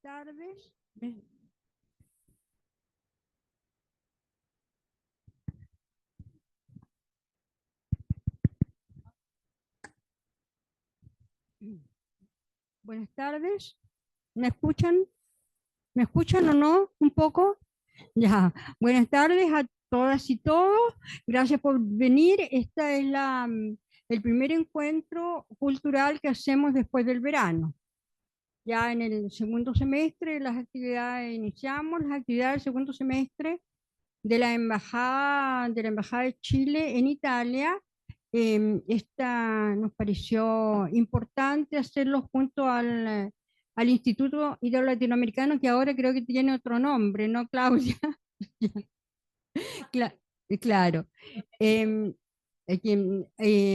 tardes. Buenas tardes. ¿Me escuchan? ¿Me escuchan o no? ¿Un poco? Ya. Buenas tardes a todas y todos. Gracias por venir. Esta es el primer encuentro cultural que hacemos después del verano. Ya en el segundo semestre iniciamos las actividades del segundo semestre de la Embajada de Chile en Italia. Esta nos pareció importante hacerlo junto al Instituto Italo-Latinoamericano, que ahora creo que tiene otro nombre, ¿no, Claudia? Cla- claro. Em,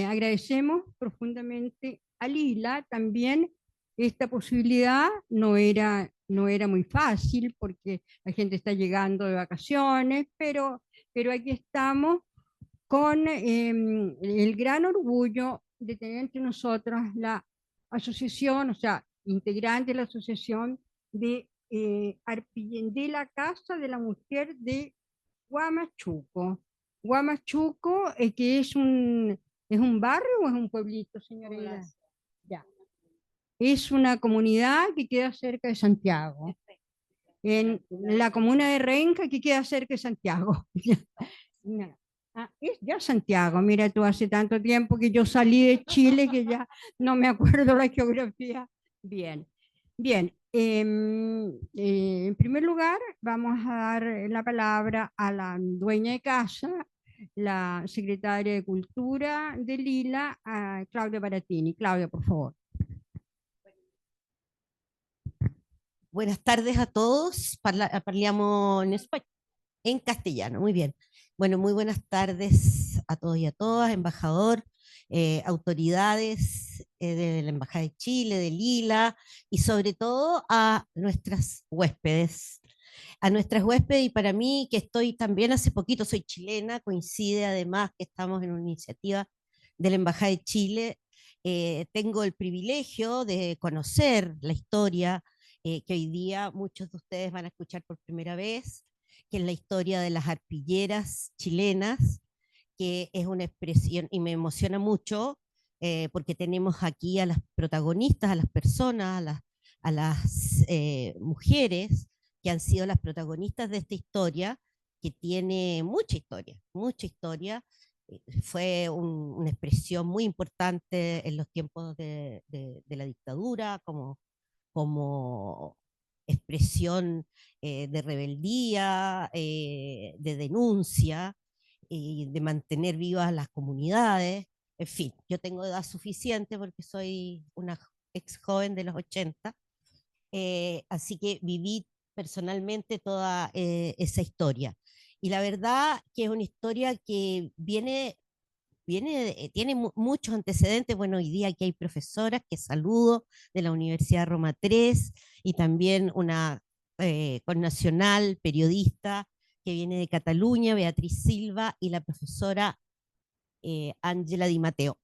Agradecemos profundamente a Lila también. Esta posibilidad no era muy fácil porque la gente está llegando de vacaciones, pero aquí estamos con el gran orgullo de tener entre nosotros la asociación, o sea, integrante de la asociación de la Casa de la Mujer de Huamachuco. Huamachuco, que ¿es un barrio o es un pueblito, señora Ida? Ya. Es una comunidad que queda cerca de Santiago, en la comuna de Renca, que queda cerca de Santiago. Ya. Es ya Santiago, mira tú, hace tanto tiempo que yo salí de Chile que ya no me acuerdo la geografía. Bien, bien. En primer lugar, vamos a dar la palabra a la dueña de casa, la secretaria de Cultura de Lila, a Claudia Baratini. Claudia, por favor. Buenas tardes a todos. Parliamo en castellano. Muy bien. Bueno, muy buenas tardes a todos y a todas, embajador, autoridades de la Embajada de Chile, de Lila, y sobre todo a nuestras huéspedes. A nuestras huéspedes, y para mí, que estoy también hace poquito, soy chilena, coincide además que estamos en una iniciativa de la Embajada de Chile. Tengo el privilegio de conocer la historia que hoy día muchos de ustedes van a escuchar por primera vez, que es la historia de las arpilleras chilenas, que es una expresión, y me emociona mucho, porque tenemos aquí a las protagonistas, a las personas, a las mujeres que han sido las protagonistas de esta historia, que tiene mucha historia. Fue una expresión muy importante en los tiempos de la dictadura, como expresión de rebeldía, de denuncia, y de mantener vivas las comunidades. En fin, yo tengo edad suficiente porque soy una ex joven de los 80, así que viví personalmente toda esa historia. Y la verdad que es una historia que tiene muchos antecedentes. Bueno, hoy día aquí hay profesoras que saludo de la Universidad Roma 3, y también una connacional periodista que viene de Cataluña, Beatriz Silva, y la profesora Ángela Di Matteo.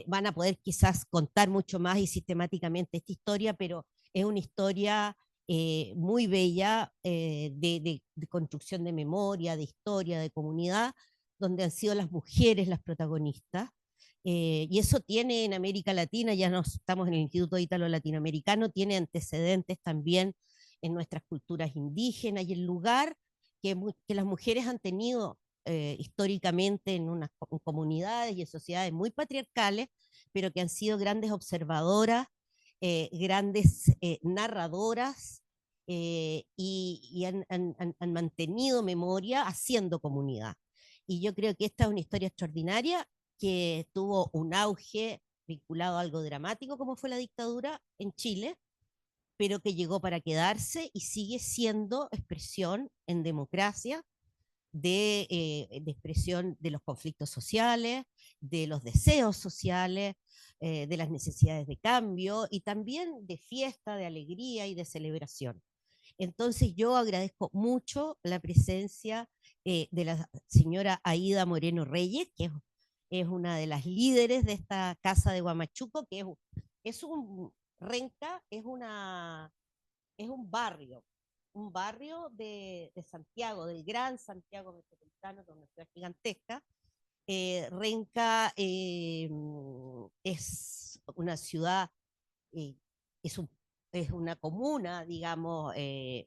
Van a poder quizás contar mucho más y sistemáticamente esta historia, pero es una historia muy bella, de construcción de memoria, de historia, de comunidad, donde han sido las mujeres las protagonistas. Y eso tiene en América Latina, ya no estamos en el Instituto Ítalo-Latinoamericano, tiene antecedentes también en nuestras culturas indígenas, y el lugar que las mujeres han tenido históricamente en unas comunidades y en sociedades muy patriarcales, pero que han sido grandes observadoras, grandes narradoras, y han mantenido memoria haciendo comunidad. Y yo creo que esta es una historia extraordinaria que tuvo un auge vinculado a algo dramático como fue la dictadura en Chile, pero que llegó para quedarse y sigue siendo expresión en democracia de expresión de los conflictos sociales, de los deseos sociales, de las necesidades de cambio, y también de fiesta, de alegría y de celebración. Entonces yo agradezco mucho la presencia de la señora Aida Moreno Reyes, que es una de las líderes de esta casa de Huamachuco, que es un renca, es un un barrio de Santiago, del gran Santiago metropolitano, de una ciudad gigantesca. Renca es una ciudad, eh, es, un, es una comuna, digamos,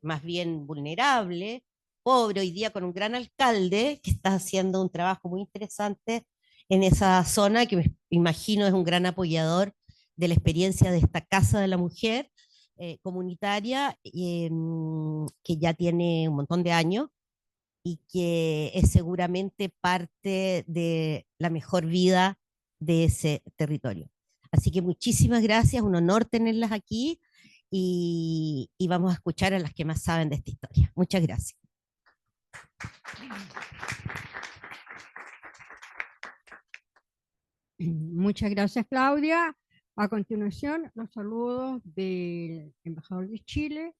más bien vulnerable, pobre hoy día, con un gran alcalde que está haciendo un trabajo muy interesante en esa zona, que me imagino es un gran apoyador de la experiencia de esta Casa de la Mujer comunitaria, que ya tiene un montón de años y que es seguramente parte de la mejor vida de ese territorio. Así que muchísimas gracias, un honor tenerlas aquí y vamos a escuchar a las que más saben de esta historia. Muchas gracias. Muchas gracias, Claudia. A continuación, los saludos del embajador de Chile,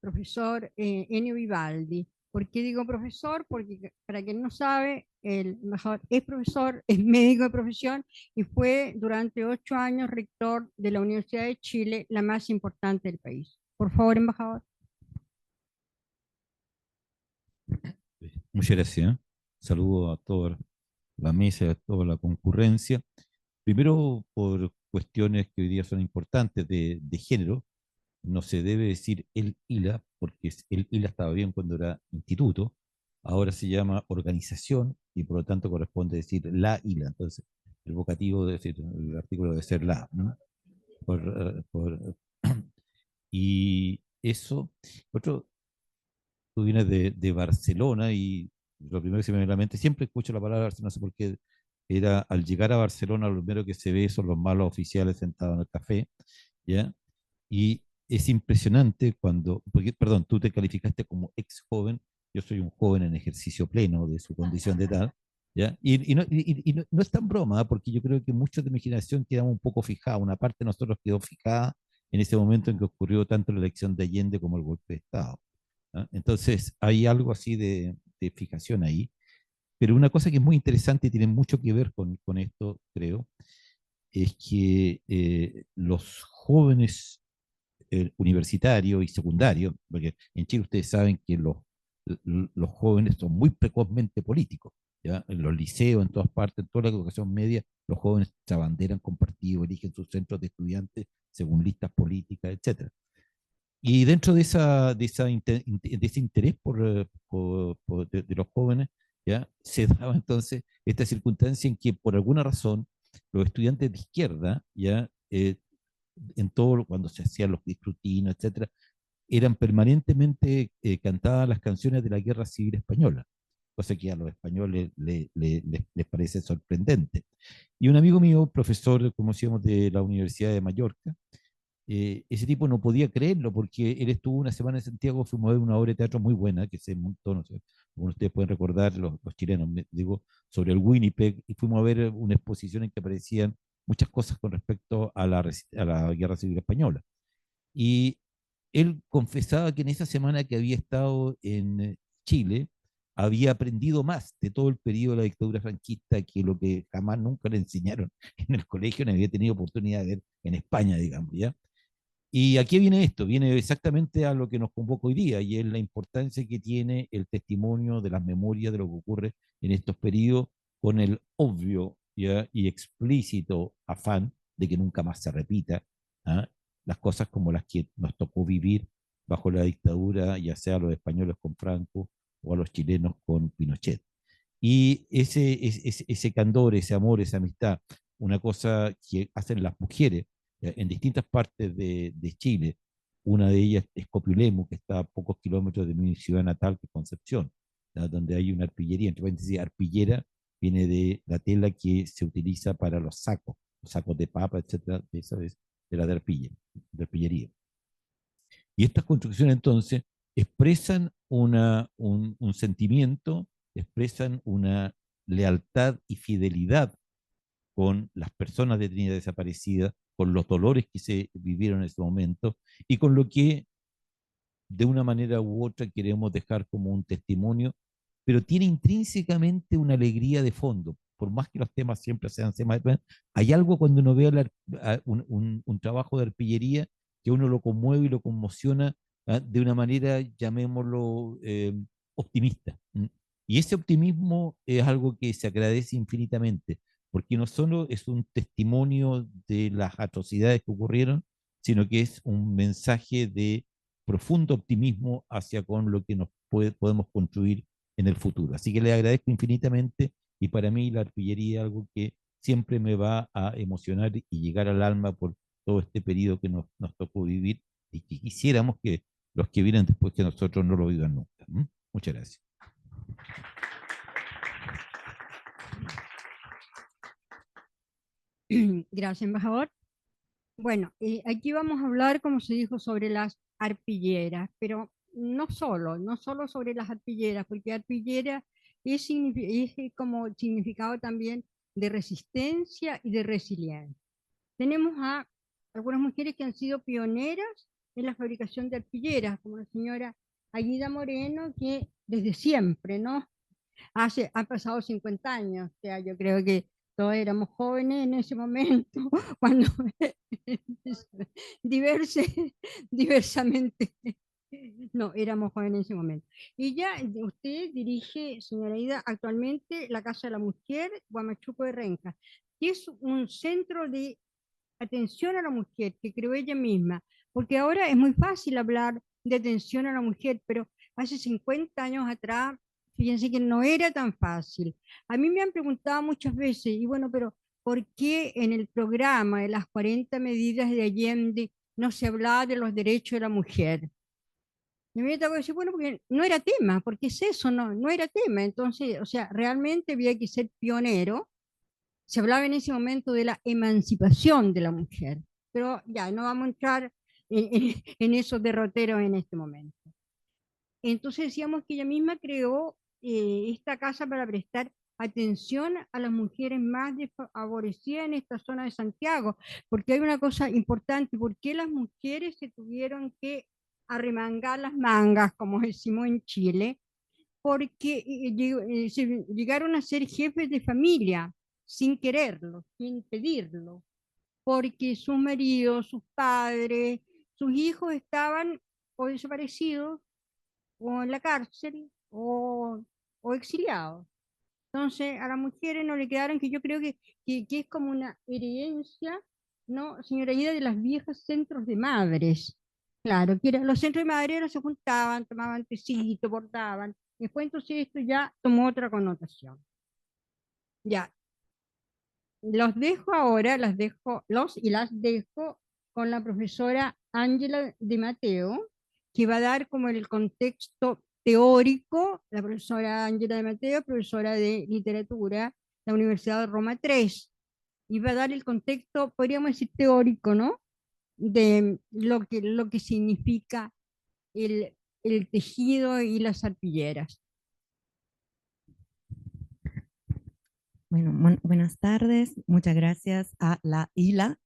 profesor Enio Vivaldi. ¿Por qué digo profesor? Porque para quien no sabe, el embajador es profesor, es médico de profesión y fue durante 8 años rector de la Universidad de Chile, la más importante del país. Por favor, embajador. Muchas gracias. Saludo a toda la mesa, a toda la concurrencia. Primero, por cuestiones que hoy día son importantes de género, no se debe decir el ILA, porque el ILA estaba bien cuando era instituto, ahora se llama organización y por lo tanto corresponde decir la ILA. Entonces, el vocativo debe decir, el artículo debe ser la, ¿no? Y eso, otro, tú vienes de Barcelona y lo primero que se me viene a la mente, siempre escucho la palabra Barcelona, no sé por qué, era al llegar a Barcelona lo primero que se ve son los malos oficiales sentados en el café, ¿ya? Y es impresionante cuando, porque, perdón, tú te calificaste como ex joven, yo soy un joven en ejercicio pleno de su condición de edad, ¿ya? No es tan broma, ¿eh? Porque yo creo que muchos de mi generación quedamos un poco fijados, una parte de nosotros quedó fijada en ese momento en que ocurrió tanto la elección de Allende como el golpe de Estado. ¿Ah? Entonces, hay algo así de fijación ahí. Pero una cosa que es muy interesante y tiene mucho que ver con esto, creo, es que los jóvenes universitarios y secundarios, porque en Chile ustedes saben que los jóvenes son muy precozmente políticos, ¿ya? En los liceos, en todas partes, en toda la educación media, los jóvenes se abanderan con partidos, eligen sus centros de estudiantes según listas políticas, etcétera. Y dentro de ese interés de los jóvenes, ¿ya? Se daba entonces esta circunstancia en que por alguna razón los estudiantes de izquierda, ¿ya? En todo, cuando se hacían los escrutinios, etcétera, eran permanentemente cantadas las canciones de la Guerra Civil Española, cosa que a los españoles les parece sorprendente. Y un amigo mío, profesor, como decíamos, de la Universidad de Mallorca, ese tipo no podía creerlo porque él estuvo una semana en Santiago, fuimos a ver una obra de teatro muy buena que se montó, no sé, como ustedes pueden recordar, los chilenos, digo, sobre el Winnipeg, y fuimos a ver una exposición en que aparecían muchas cosas con respecto a la Guerra Civil Española. Y él confesaba que en esa semana que había estado en Chile, había aprendido más de todo el periodo de la dictadura franquista que lo que jamás nunca le enseñaron en el colegio, ni había tenido oportunidad de ver en España, digamos, ¿ya? ¿Y a qué viene esto? Viene exactamente a lo que nos convoca hoy día, y es la importancia que tiene el testimonio de las memorias de lo que ocurre en estos periodos, con el obvio, ¿ya? Y explícito afán de que nunca más se repita, ¿ah? Las cosas como las que nos tocó vivir bajo la dictadura, ya sea a los españoles con Franco o a los chilenos con Pinochet. Y ese candor, ese amor, esa amistad, una cosa que hacen las mujeres en distintas partes de Chile. Una de ellas es Copiulemu, que está a pocos kilómetros de mi ciudad natal, que es Concepción, ¿ya? Donde hay una arpillería. Entre paréntesis, arpillera viene de la tela que se utiliza para los sacos de papa, etcétera, de esa vez, de la de arpillería. Y estas construcciones entonces expresan un sentimiento, expresan una lealtad y fidelidad con las personas detenidas desaparecidas, con los dolores que se vivieron en ese momento y con lo que de una manera u otra queremos dejar como un testimonio, pero tiene intrínsecamente una alegría de fondo. Por más que los temas siempre sean temas, hay algo cuando uno ve un trabajo de arpillería que uno lo conmueve y lo conmociona de una manera, llamémoslo, optimista. Y ese optimismo es algo que se agradece infinitamente, porque no solo es un testimonio de las atrocidades que ocurrieron, sino que es un mensaje de profundo optimismo hacia con lo que podemos construir en el futuro. Así que le agradezco infinitamente y para mí la arpillería es algo que siempre me va a emocionar y llegar al alma por todo este periodo que nos tocó vivir y que quisiéramos que los que vienen después que nosotros no lo vivan nunca. Muchas gracias. Gracias, embajador. Bueno, aquí vamos a hablar, como se dijo, sobre las arpilleras, pero no solo sobre las arpilleras, porque arpillera es como significado también de resistencia y de resiliencia. Tenemos a algunas mujeres que han sido pioneras en la fabricación de arpilleras, como la señora Aguida Moreno, que desde siempre, ¿no? Han pasado 50 años, o sea, yo creo que todos éramos jóvenes en ese momento, cuando diversamente, no, éramos jóvenes en ese momento. Y ya usted dirige, señora Ida, actualmente la Casa de la Mujer, Huamachuco de Renca, que es un centro de atención a la mujer que creó ella misma, porque ahora es muy fácil hablar de atención a la mujer, pero hace 50 años atrás, fíjense que no era tan fácil. A mí me han preguntado muchas veces, y bueno, pero ¿por qué en el programa de las 40 medidas de Allende no se hablaba de los derechos de la mujer? Y me tengo que decir, bueno, porque no era tema, porque es eso, no era tema. Entonces, o sea, realmente había que ser pionero. Se hablaba en ese momento de la emancipación de la mujer, pero ya no vamos a entrar en esos derroteros en este momento. Entonces decíamos que ella misma creó esta casa para prestar atención a las mujeres más desfavorecidas en esta zona de Santiago, porque hay una cosa importante: ¿por qué las mujeres se tuvieron que arremangar las mangas, como decimos en Chile? Porque llegaron a ser jefes de familia sin quererlo, sin pedirlo, porque sus maridos, sus padres, sus hijos estaban o desaparecidos, o en la cárcel, o exiliados. Entonces a las mujeres no le quedaron, que yo creo que es como una herencia, ¿no, señora Ida, de las viejas centros de madres? Claro, que los centros de madres se juntaban, tomaban tecito, bordaban. Después entonces esto ya tomó otra connotación. Ya, los dejo ahora, las dejo con la profesora Ángela de Mateo, que va a dar como el contexto teórico. La profesora Ángela de Mateo, profesora de literatura, la Universidad de Roma 3, y va a dar el contexto, podríamos decir, teórico, ¿no? De lo que significa el tejido y las arpilleras. Bueno, buenas tardes. Muchas gracias a la ILA.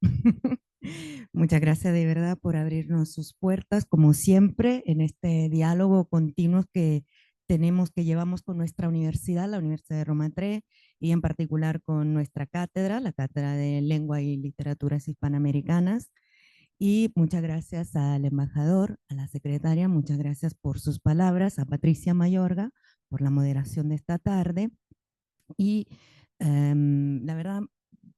Muchas gracias de verdad por abrirnos sus puertas, como siempre, en este diálogo continuo que tenemos, que llevamos con nuestra universidad, la Universidad de Roma 3, y en particular con nuestra cátedra, la Cátedra de Lengua y Literaturas Hispanoamericanas. Y muchas gracias al embajador, a la secretaria, muchas gracias por sus palabras, a Patricia Mayorga por la moderación de esta tarde. Y la verdad,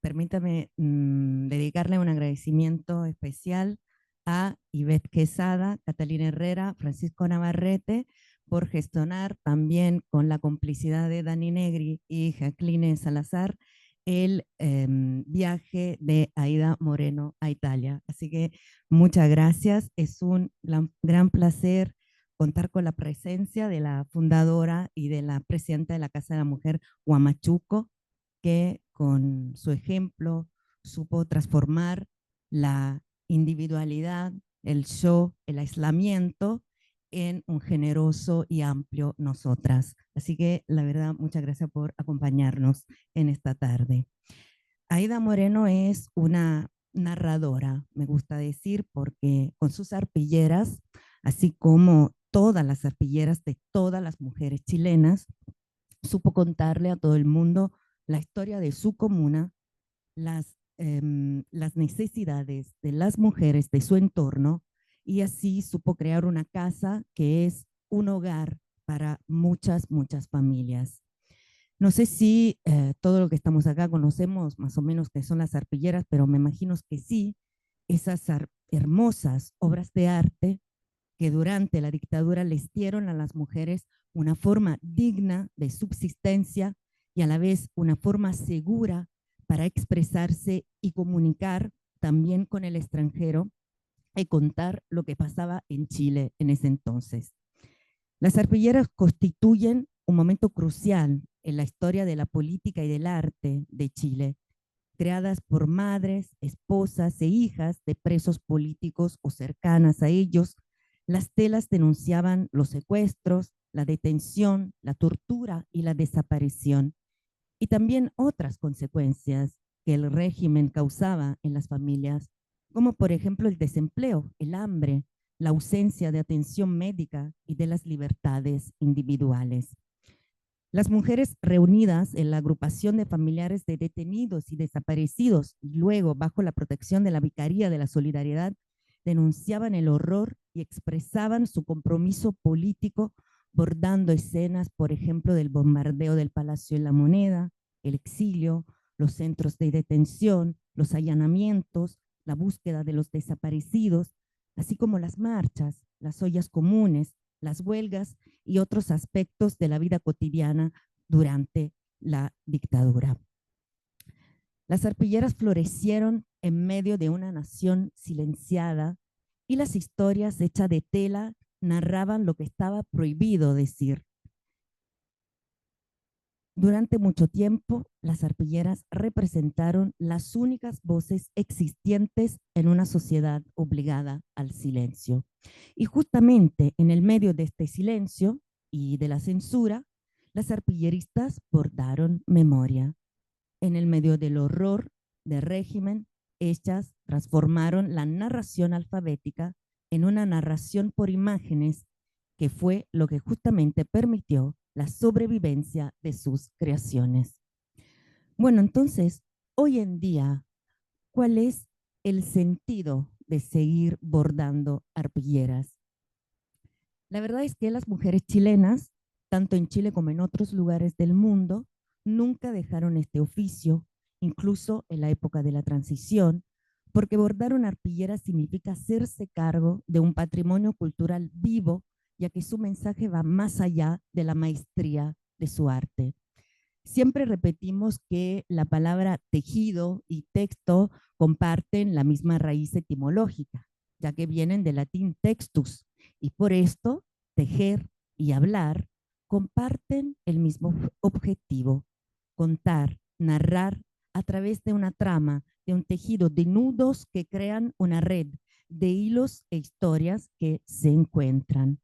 permítame dedicarle un agradecimiento especial a Ivette Quesada, Catalina Herrera, Francisco Navarrete, por gestionar también con la complicidad de Dani Negri y Jacqueline Salazar el viaje de Aida Moreno a Italia. Así que muchas gracias, es un gran placer contar con la presencia de la fundadora y de la presidenta de la Casa de la Mujer, Huamachuco, que con su ejemplo supo transformar la individualidad, el yo, el aislamiento en un generoso y amplio nosotras. Así que la verdad, muchas gracias por acompañarnos en esta tarde. Aida Moreno es una narradora, me gusta decir, porque con sus arpilleras, así como todas las arpilleras de todas las mujeres chilenas, supo contarle a todo el mundo la historia de su comuna, las necesidades de las mujeres de su entorno y así supo crear una casa que es un hogar para muchas, muchas familias. No sé si todo lo que estamos acá conocemos más o menos qué son las arpilleras, pero me imagino que sí, esas hermosas obras de arte que durante la dictadura les dieron a las mujeres una forma digna de subsistencia y a la vez una forma segura para expresarse y comunicar también con el extranjero y contar lo que pasaba en Chile en ese entonces. Las arpilleras constituyen un momento crucial en la historia de la política y del arte de Chile, creadas por madres, esposas e hijas de presos políticos o cercanas a ellos. Las telas denunciaban los secuestros, la detención, la tortura y la desaparición, y también otras consecuencias que el régimen causaba en las familias, como por ejemplo el desempleo, el hambre, la ausencia de atención médica y de las libertades individuales. Las mujeres reunidas en la agrupación de familiares de detenidos y desaparecidos y luego bajo la protección de la Vicaría de la Solidaridad denunciaban el horror y expresaban su compromiso político bordando escenas, por ejemplo, del bombardeo del Palacio de la Moneda, el exilio, los centros de detención, los allanamientos, la búsqueda de los desaparecidos, así como las marchas, las ollas comunes, las huelgas y otros aspectos de la vida cotidiana durante la dictadura. Las arpilleras florecieron en medio de una nación silenciada y las historias hechas de tela narraban lo que estaba prohibido decir. Durante mucho tiempo, las arpilleras representaron las únicas voces existentes en una sociedad obligada al silencio. Y justamente en el medio de este silencio y de la censura, las arpilleristas bordaron memoria. En el medio del horror del régimen, ellas transformaron la narración alfabética en una narración por imágenes, que fue lo que justamente permitió la sobrevivencia de sus creaciones. Bueno, entonces, hoy en día, ¿cuál es el sentido de seguir bordando arpilleras? La verdad es que las mujeres chilenas, tanto en Chile como en otros lugares del mundo, nunca dejaron este oficio, incluso en la época de la transición, porque bordar una arpillera significa hacerse cargo de un patrimonio cultural vivo, ya que su mensaje va más allá de la maestría de su arte. Siempre repetimos que la palabra tejido y texto comparten la misma raíz etimológica, ya que vienen del latín textus, y por esto tejer y hablar comparten el mismo objetivo: contar, narrar a través de una trama, de un tejido de nudos que crean una red de hilos e historias que se encuentran.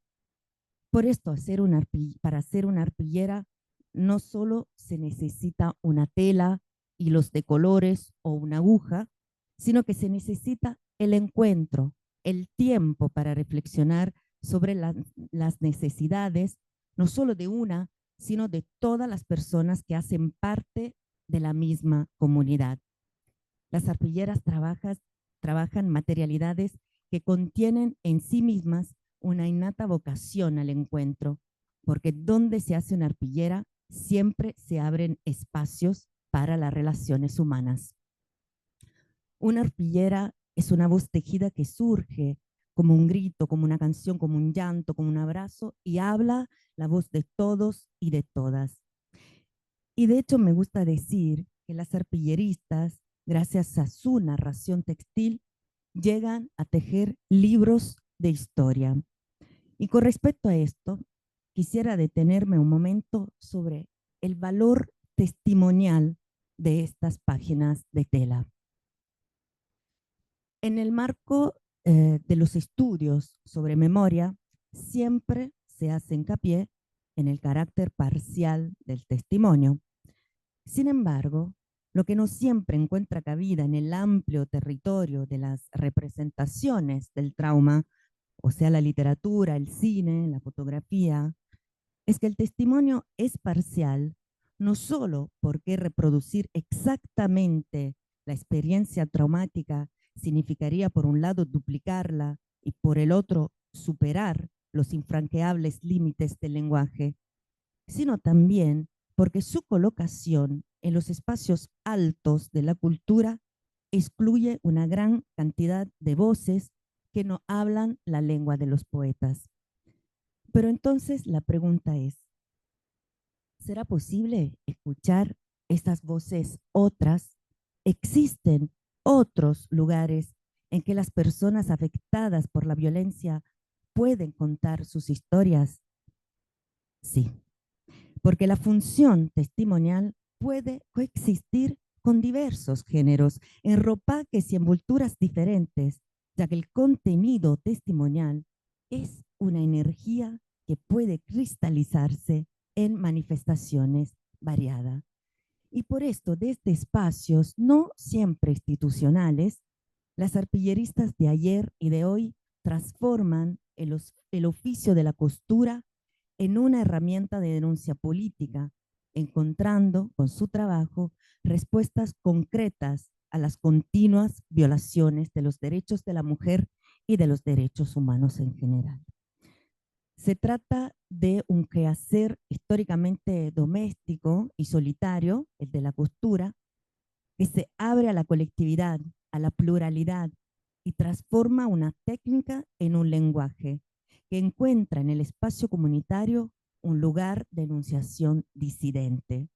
Por esto, para hacer una arpillera no solo se necesita una tela, hilos de colores o una aguja, sino que se necesita el encuentro, el tiempo para reflexionar sobre las necesidades, no solo de una, sino de todas las personas que hacen parte de la misma comunidad. Las arpilleras trabajan materialidades que contienen en sí mismas una innata vocación al encuentro, porque donde se hace una arpillera siempre se abren espacios para las relaciones humanas. Una arpillera es una voz tejida que surge como un grito, como una canción, como un llanto, como un abrazo, y habla la voz de todos y de todas. Y de hecho me gusta decir que las arpilleristas, gracias a su narración textil, llegan a tejer libros de historia. Y con respecto a esto, quisiera detenerme un momento sobre el valor testimonial de estas páginas de tela. En el marco de los estudios sobre memoria, siempre se hace hincapié en el carácter parcial del testimonio. Sin embargo, lo que no siempre encuentra cabida en el amplio territorio de las representaciones del trauma, o sea, la literatura, el cine, la fotografía, es que el testimonio es parcial, no solo porque reproducir exactamente la experiencia traumática significaría, por un lado, duplicarla y por el otro superar los infranqueables límites del lenguaje, sino también porque su colocación en los espacios altos de la cultura excluye una gran cantidad de voces que no hablan la lengua de los poetas. Pero entonces la pregunta es, ¿será posible escuchar estas voces otras? ¿Existen otros lugares en que las personas afectadas por la violencia pueden contar sus historias? Sí, porque la función testimonial puede coexistir con diversos géneros, en ropajes y envolturas diferentes, ya que el contenido testimonial es una energía que puede cristalizarse en manifestaciones variadas. Y por esto, desde espacios no siempre institucionales, las arpilleristas de ayer y de hoy transforman el oficio de la costura en una herramienta de denuncia política, encontrando con su trabajo respuestas concretas a las continuas violaciones de los derechos de la mujer y de los derechos humanos en general. Se trata de un quehacer históricamente doméstico y solitario, el de la costura, que se abre a la colectividad, a la pluralidad y transforma una técnica en un lenguaje que encuentra en el espacio comunitario un lugar de enunciación disidente.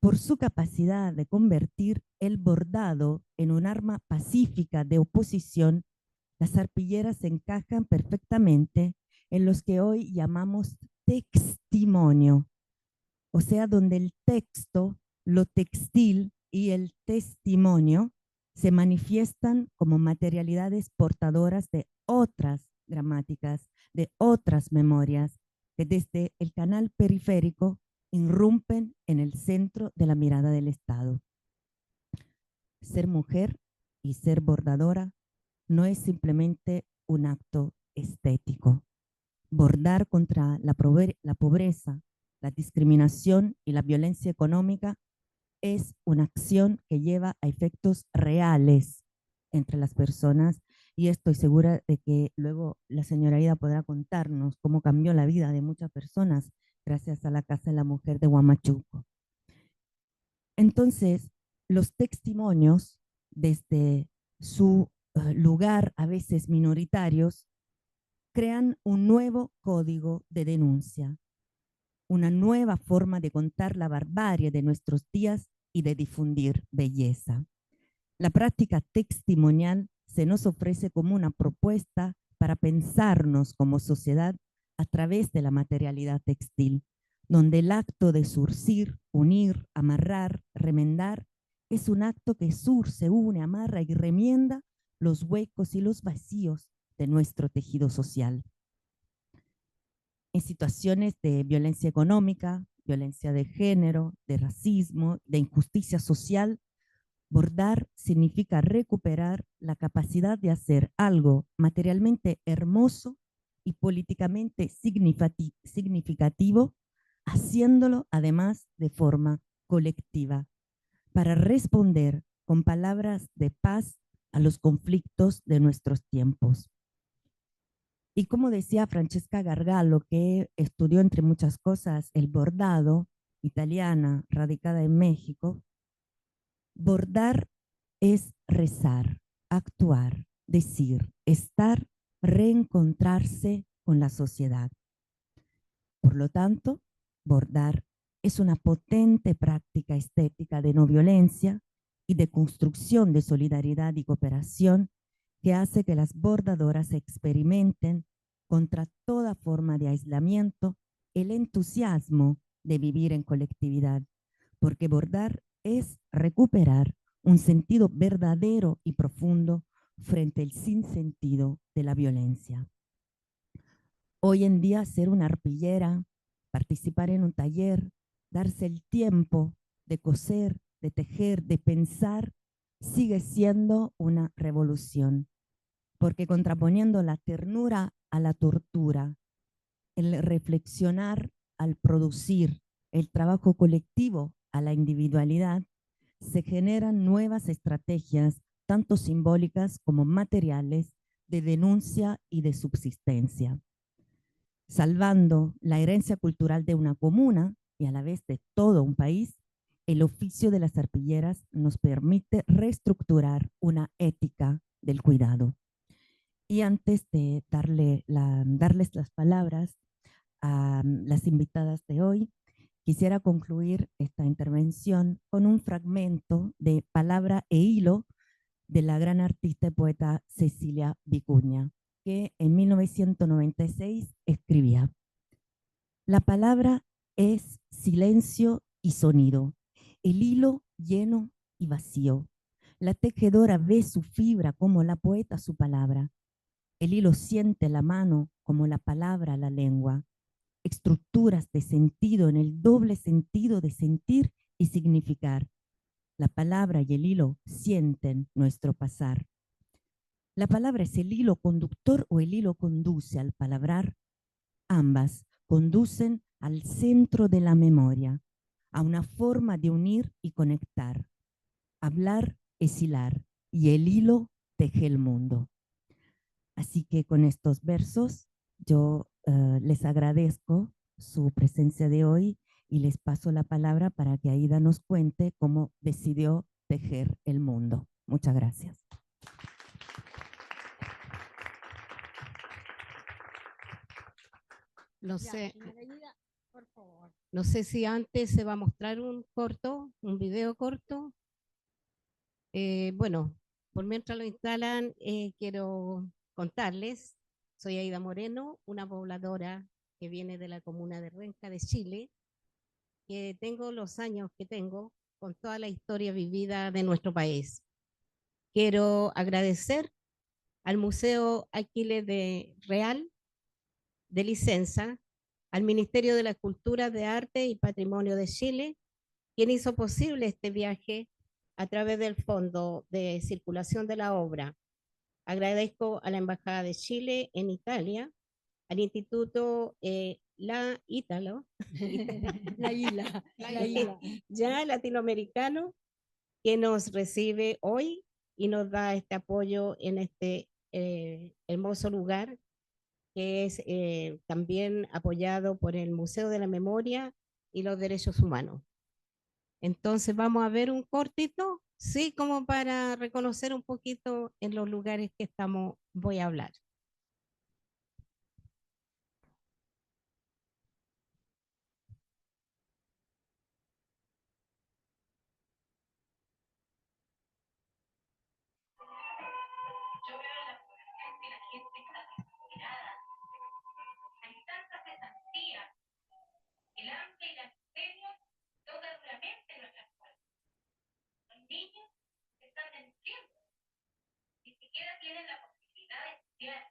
Por su capacidad de convertir el bordado en un arma pacífica de oposición, las arpilleras encajan perfectamente en los que hoy llamamos textimonio, o sea, donde el texto, lo textil y el testimonio se manifiestan como materialidades portadoras de otras gramáticas, de otras memorias, que desde el canal periférico irrumpen en el centro de la mirada del Estado. Ser mujer y ser bordadora no es simplemente un acto estético. Bordar contra la pobreza, la discriminación y la violencia económica es una acción que lleva a efectos reales entre las personas, y estoy segura de que luego la señora Ida podrá contarnos cómo cambió la vida de muchas personas gracias a la Casa de la Mujer de Huamachuco. Entonces, los testimonios, desde su lugar a veces minoritarios, crean un nuevo código de denuncia, una nueva forma de contar la barbarie de nuestros días y de difundir belleza. La práctica testimonial se nos ofrece como una propuesta para pensarnos como sociedad a través de la materialidad textil, donde el acto de surcir, unir, amarrar, remendar, es un acto que surce, une, amarra y remienda los huecos y los vacíos de nuestro tejido social. En situaciones de violencia económica, violencia de género, de racismo, de injusticia social, bordar significa recuperar la capacidad de hacer algo materialmente hermoso y políticamente significativo, haciéndolo además de forma colectiva, para responder con palabras de paz a los conflictos de nuestros tiempos. Y como decía Francesca Gargallo, que estudió entre muchas cosas el bordado, italiana, radicada en México, bordar es rezar, actuar, decir, estar, reencontrarse con la sociedad. Por lo tanto, bordar es una potente práctica estética de no violencia y de construcción de solidaridad y cooperación que hace que las bordadoras experimenten contra toda forma de aislamiento el entusiasmo de vivir en colectividad, porque bordar es recuperar un sentido verdadero y profundo frente al sinsentido de la violencia. Hoy en día, ser una arpillera, participar en un taller, darse el tiempo de coser, de tejer, de pensar, sigue siendo una revolución, porque contraponiendo la ternura a la tortura, el reflexionar al producir, el trabajo colectivo a la individualidad, se generan nuevas estrategias, tanto simbólicas como materiales, de denuncia y de subsistencia, salvando la herencia cultural de una comuna y a la vez de todo un país. El oficio de las arpilleras nos permite reestructurar una ética del cuidado. Y antes de darles las palabras a las invitadas de hoy, quisiera concluir esta intervención con un fragmento de Palabra e Hilo de la gran artista y poeta Cecilia Vicuña, que en 1996 escribía: la palabra es silencio y sonido, el hilo lleno y vacío. La tejedora ve su fibra como la poeta su palabra. El hilo siente la mano como la palabra la lengua. Estructuras de sentido en el doble sentido de sentir y significar. La palabra y el hilo sienten nuestro pasar. La palabra es el hilo conductor o el hilo conduce al palabrar. Ambas conducen al centro de la memoria, a una forma de unir y conectar. Hablar es hilar y el hilo teje el mundo. Así que con estos versos yo les agradezco su presencia de hoy y les paso la palabra para que Aida nos cuente cómo decidió tejer el mundo. Muchas gracias. No Ya, sé, señora Aida, por favor. no sé si antes se va a mostrar un corto, un video corto. Bueno, por mientras lo instalan, quiero contarles, soy Aida Moreno, una pobladora que viene de la comuna de Renca de Chile, que tengo los años que tengo con toda la historia vivida de nuestro país. Quiero agradecer al Museo Aquiles de Real de Licenza, al Ministerio de la Cultura, de Arte y Patrimonio de Chile, quien hizo posible este viaje a través del Fondo de Circulación de la Obra. Agradezco a la Embajada de Chile en Italia, al Instituto La Ítalo, La isla. ya latinoamericano, que nos recibe hoy y nos da este apoyo en este hermoso lugar, que es también apoyado por el Museo de la Memoria y los Derechos Humanos. Entonces vamos a ver un cortito, sí, como para reconocer un poquito en los lugares que estamos, voy a hablar. Yo veo en la población que la gente está desesperada. Hay tanta cesantía. El hambre y la miseria toca duramente nuestras puertas. Los niños se están desnutriendo. Ni siquiera tienen la posibilidad de estudiar.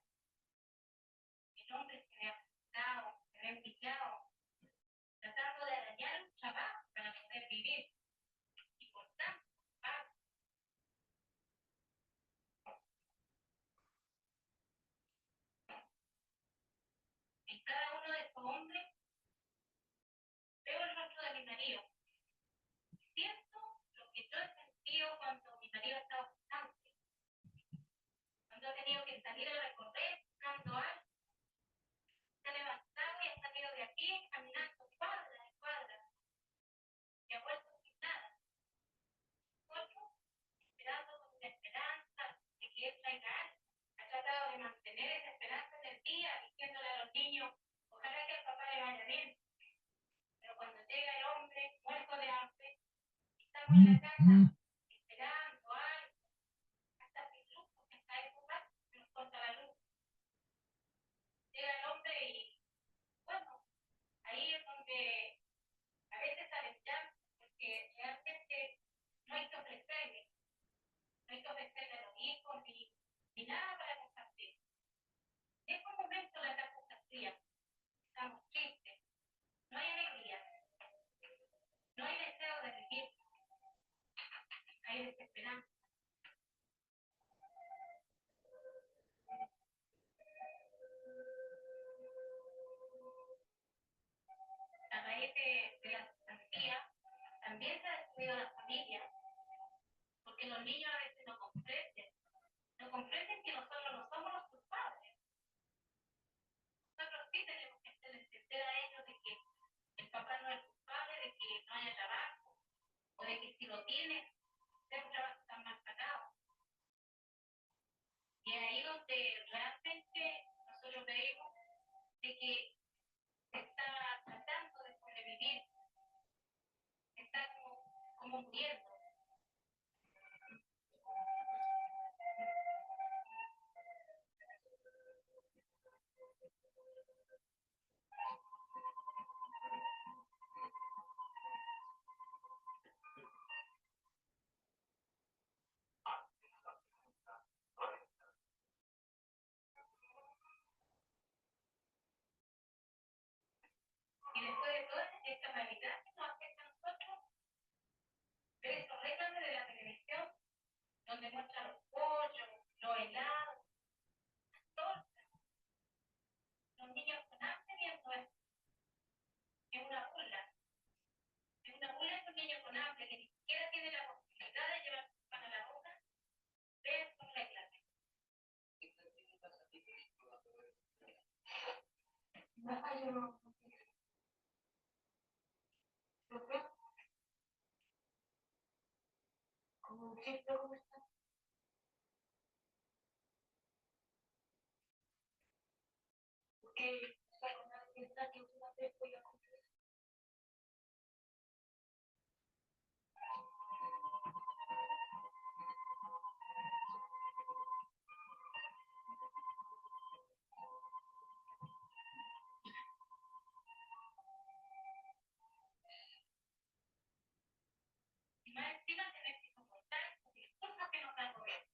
El hombre se ve afectado, se ve pillado, tratando de arañar un trabajo para poder vivir. Y por tanto, en cada uno de estos hombres veo el rostro de mi marido. Siento lo que yo he sentido cuando mi marido ha estado distante, cuando ha tenido que salir a recorrer buscando algo, se ha levantado y ha salido de aquí caminando cuadra de cuadra y ha vuelto sin nada. Otro, esperando con una esperanza de que él traiga algo, ha tratado de mantener esa esperanza en el día, diciéndole a los niños, ojalá que al papá le vaya bien. Pero cuando llega el hombre muerto de hambre, estamos en la casa esperando algo, hasta sin luz, porque está en su casa, se nos corta la luz. Llega el hombre y, bueno, ahí es donde a veces salen llantos, porque realmente no hay que ofrecerle, no hay que ofrecerle a los hijos ni nada para compartir. En estos momentos la casa está fría, estamos tristes, no hay alegría, no hay deseo de vivir. no tiene hacer un trabajo tan mal pagado. Y es ahí donde realmente nosotros vemos de que se está tratando de sobrevivir, está como muriendo. Y después de toda esta realidad que nos afecta a nosotros, ver esos reclames de la televisión, donde muestran los pollos, los helados, las tortas, los niños con hambre viendo esto. Es una burla. Es una burla de esos niños con hambre que ni siquiera tienen la posibilidad de llevar su pan a la boca, ver estos reclames. Yo no. ¿Lo veo? ¿Cómo está? Porque está con la fiesta que una vez voy a cumplir. Y más encima tener que soportar estos discursos que nos da el gobierno,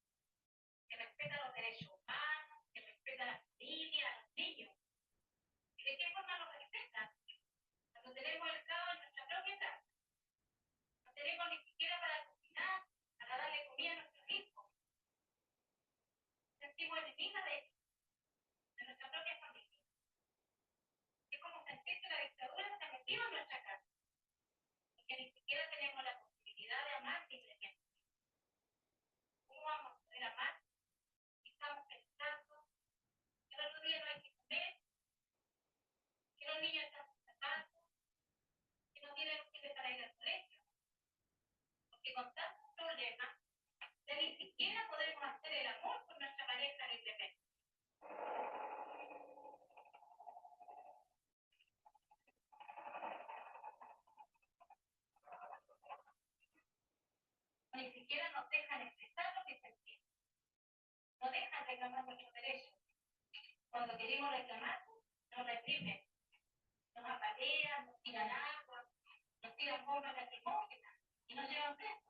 que respeta los derechos humanos, que respeta a la familia, a los niños. ¿Y de qué forma los respetan? Cuando tenemos el caos en nuestra propia casa, no tenemos ni siquiera para cocinar, para darle comida a nuestros hijos. Sentimos enemigos de nuestra propia familia. Es como sentir que la dictadura se ha metido en nuestra casa y que ni siquiera tenemos la posibilidad de amar libremente. ¿Cómo vamos a poder amar si estamos pensando que el otro día no hay que comer, que los niños están zapatos, que no tienen tiempo para ir al colegio? Porque con tantos problemas ya ni siquiera podemos hacer el amor con nuestra pareja libremente. Ni siquiera nos dejan expresar lo que sentimos. No dejan reclamar nuestros derechos. Cuando queremos reclamar, nos reprimen, nos apalean, nos tiran agua, nos tiran bombas lacrimógenas y nos llevan presos.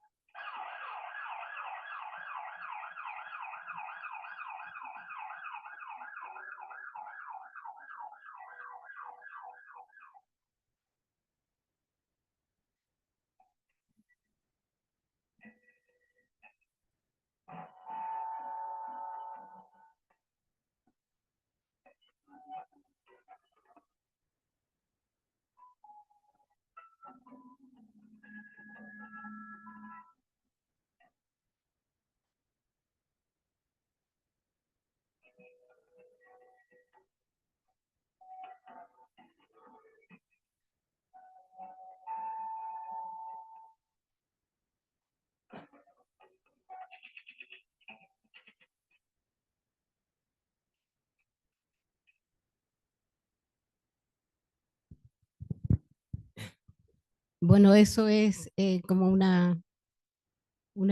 Bueno, eso es como una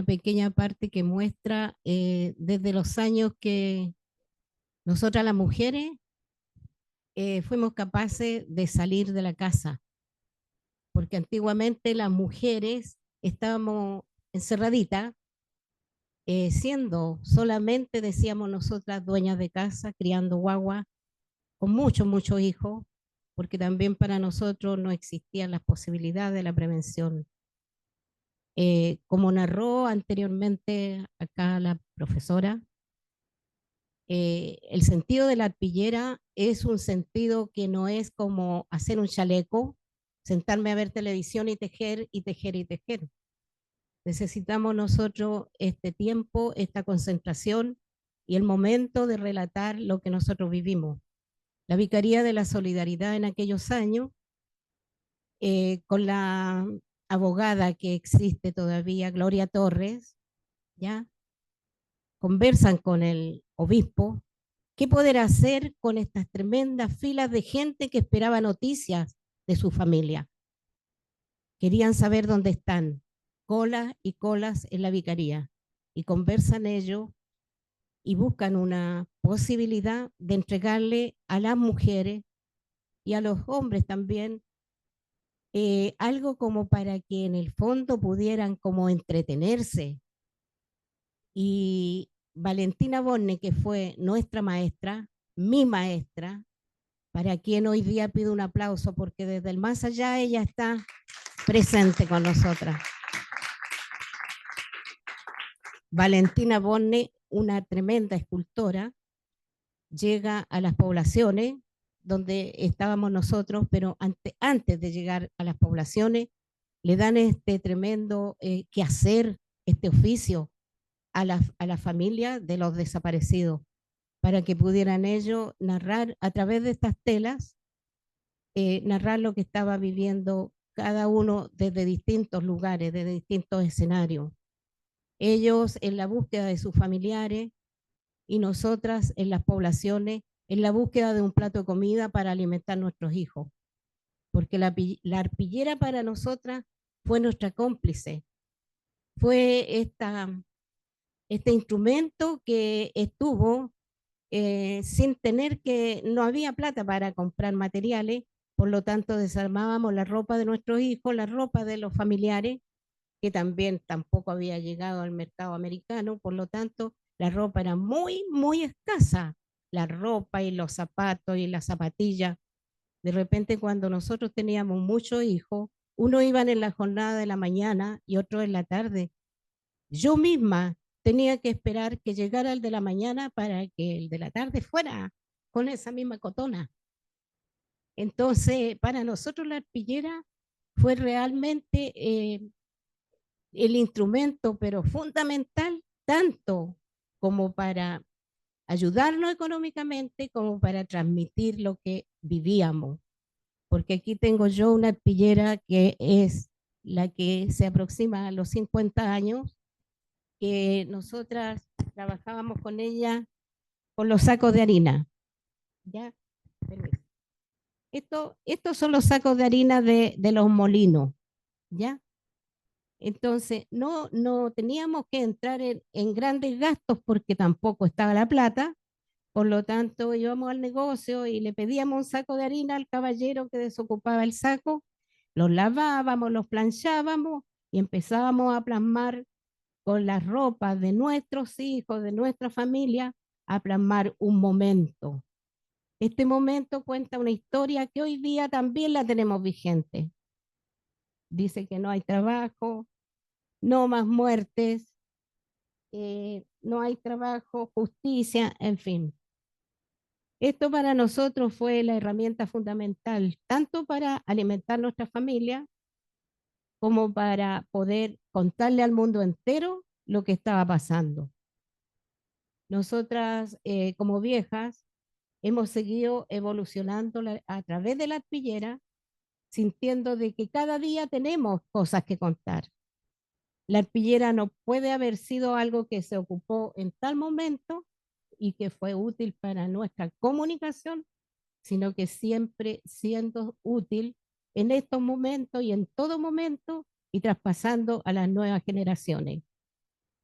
pequeña parte que muestra desde los años que nosotras las mujeres fuimos capaces de salir de la casa, porque antiguamente las mujeres estábamos encerraditas, siendo solamente, decíamos nosotras, dueñas de casa, criando guagua, con muchos hijos, porque también para nosotros no existían las posibilidades de la prevención. Como narró anteriormente acá la profesora, el sentido de la arpillera es un sentido que no es como hacer un chaleco, sentarme a ver televisión y tejer y tejer y tejer. Necesitamos nosotros este tiempo, esta concentración y el momento de relatar lo que nosotros vivimos. La Vicaría de la Solidaridad en aquellos años, con la abogada que existe todavía, Gloria Torres, ¿ya? Conversan con el obispo. ¿Qué poder hacer con estas tremendas filas de gente que esperaba noticias de su familia? Querían saber dónde están, colas y colas en la vicaría. Y conversan ellos y buscan una posibilidad de entregarle a las mujeres y a los hombres también algo como para que en el fondo pudieran como entretenerse. Y Valentina Borne, que fue nuestra maestra, mi maestra, para quien hoy día pido un aplauso porque desde el más allá ella está presente con nosotras. Valentina Borne, una tremenda escultora, llega a las poblaciones donde estábamos nosotros, pero antes de llegar a las poblaciones, le dan este tremendo quehacer, este oficio a la familia de los desaparecidos, para que pudieran ellos narrar a través de estas telas, narrar lo que estaba viviendo cada uno desde distintos lugares, desde distintos escenarios. Ellos en la búsqueda de sus familiares y nosotras en las poblaciones en la búsqueda de un plato de comida para alimentar a nuestros hijos. Porque la arpillera para nosotras fue nuestra cómplice. Fue este instrumento que estuvo sin tener que, no había plata para comprar materiales, por lo tanto desarmábamos la ropa de nuestros hijos, la ropa de los familiares, que también tampoco había llegado al mercado americano, por lo tanto la ropa era muy, muy escasa, la ropa y los zapatos y las zapatillas. De repente cuando nosotros teníamos muchos hijos, uno iban en la jornada de la mañana y otro en la tarde. Yo misma tenía que esperar que llegara el de la mañana para que el de la tarde fuera con esa misma cotona. Entonces, para nosotros la arpillera fue realmente el instrumento, pero fundamental, tanto como para ayudarnos económicamente, como para transmitir lo que vivíamos. Porque aquí tengo yo una arpillera que es la que se aproxima a los 50 años, que nosotras trabajábamos con ella con los sacos de harina. ¿Ya? Estos son los sacos de harina de los molinos. ¿Ya? Entonces, no teníamos que entrar en grandes gastos porque tampoco estaba la plata. Por lo tanto, íbamos al negocio y le pedíamos un saco de harina al caballero que desocupaba el saco, los lavábamos, los planchábamos y empezábamos a plasmar con las ropas de nuestros hijos, de nuestra familia, a plasmar un momento. Este momento cuenta una historia que hoy día también la tenemos vigente. Dice que no hay trabajo, no más muertes, no hay trabajo, justicia, en fin. Esto para nosotros fue la herramienta fundamental, tanto para alimentar nuestra familia, como para poder contarle al mundo entero lo que estaba pasando. Nosotras, como viejas, hemos seguido evolucionando a través de la arpillera, sintiendo de que cada día tenemos cosas que contar. La arpillera no puede haber sido algo que se ocupó en tal momento y que fue útil para nuestra comunicación, sino que siempre siendo útil en estos momentos y en todo momento y traspasando a las nuevas generaciones.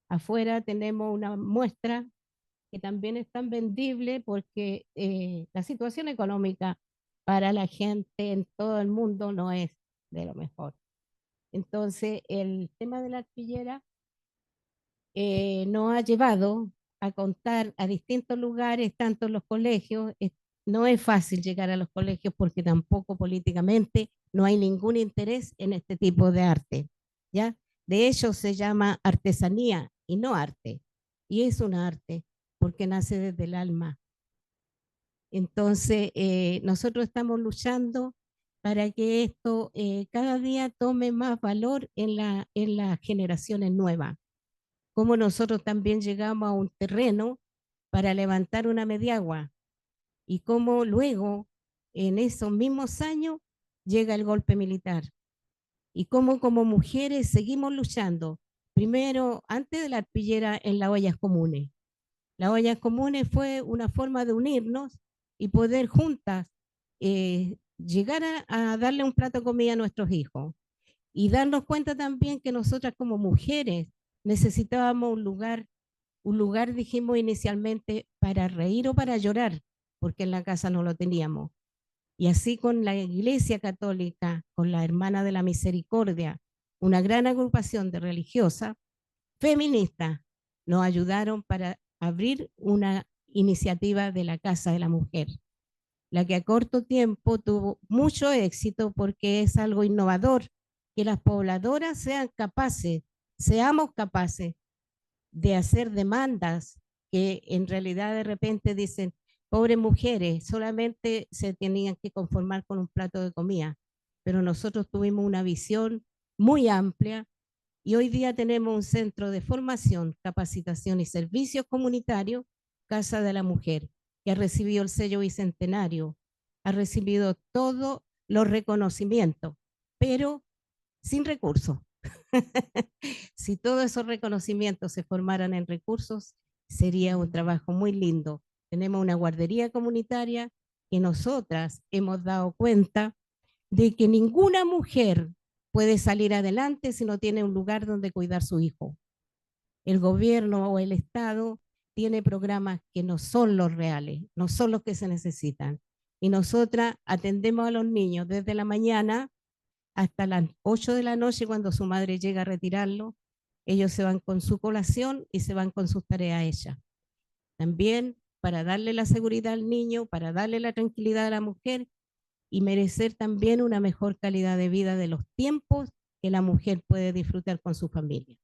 Afuera tenemos una muestra que también es tan vendible porque la situación económica para la gente en todo el mundo no es de lo mejor. Entonces, el tema de la arpillera nos ha llevado a contar a distintos lugares, tanto en los colegios. No es fácil llegar a los colegios porque tampoco políticamente no hay ningún interés en este tipo de arte, ¿ya? De hecho, se llama artesanía y no arte. Y es un arte porque nace desde el alma. Entonces, nosotros estamos luchando para que esto cada día tome más valor en las generaciones nuevas. Como nosotros también llegamos a un terreno para levantar una mediagua y cómo luego, en esos mismos años, llega el golpe militar. y cómo como mujeres seguimos luchando. Primero, antes de la arpillera, en las ollas comunes. Las ollas comunes fue una forma de unirnos y poder juntas llegar a darle un plato de comida a nuestros hijos. Y darnos cuenta también que nosotras como mujeres necesitábamos un lugar, dijimos inicialmente, para reír o para llorar, porque en la casa no lo teníamos. Y así con la Iglesia Católica, con la Hermana de la Misericordia, una gran agrupación de religiosas feministas, nos ayudaron para abrir una iniciativa de la Casa de la Mujer, la que a corto tiempo tuvo mucho éxito porque es algo innovador, que las pobladoras seamos capaces de hacer demandas que en realidad de repente dicen, pobres mujeres, solamente se tenían que conformar con un plato de comida, pero nosotros tuvimos una visión muy amplia y hoy día tenemos un centro de formación, capacitación y servicios comunitarios, Casa de la Mujer, que ha recibido el sello bicentenario, ha recibido todos los reconocimientos, pero sin recursos. Si todos esos reconocimientos se formaran en recursos, sería un trabajo muy lindo. Tenemos una guardería comunitaria que nosotras hemos dado cuenta de que ninguna mujer puede salir adelante si no tiene un lugar donde cuidar a su hijo. El gobierno o el Estado tiene programas que no son los reales, no son los que se necesitan. Y nosotras atendemos a los niños desde la mañana hasta las 8 de la noche cuando su madre llega a retirarlo. Ellos se van con su colación y se van con sus tareas hechas. También para darle la seguridad al niño, para darle la tranquilidad a la mujer y merecer también una mejor calidad de vida de los tiempos que la mujer puede disfrutar con su familia.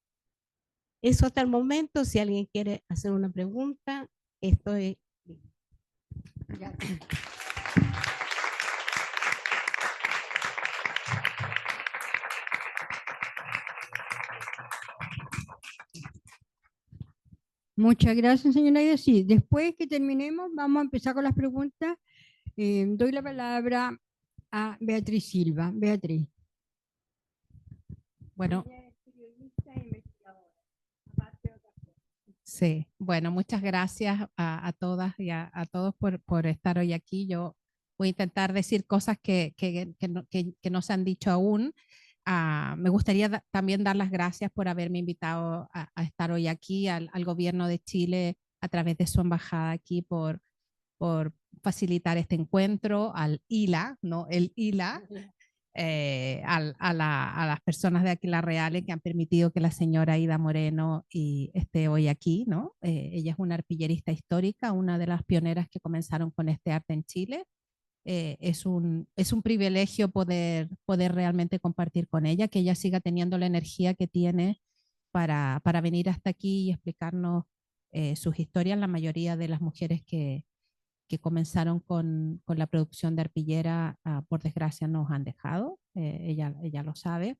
Eso hasta el momento. Si alguien quiere hacer una pregunta, estoy... Muchas gracias, señora Aida. Sí, después que terminemos, vamos a empezar con las preguntas. Doy la palabra a Beatriz Silva. Beatriz. Bueno, sí, bueno, muchas gracias a todas y a todos por estar hoy aquí. Yo voy a intentar decir cosas que no se han dicho aún. Me gustaría también dar las gracias por haberme invitado a estar hoy aquí, al gobierno de Chile a través de su embajada aquí por facilitar este encuentro, al ILA, ¿no? El ILA, a las personas de Aquila Reales que han permitido que la señora Aida Moreno esté hoy aquí, ¿no? Ella es una arpillerista histórica, una de las pioneras que comenzaron con este arte en Chile. Es un privilegio poder realmente compartir con ella, que ella siga teniendo la energía que tiene para venir hasta aquí y explicarnos sus historias. La mayoría de las mujeres que comenzaron con la producción de arpillera, por desgracia, nos han dejado. Ella lo sabe.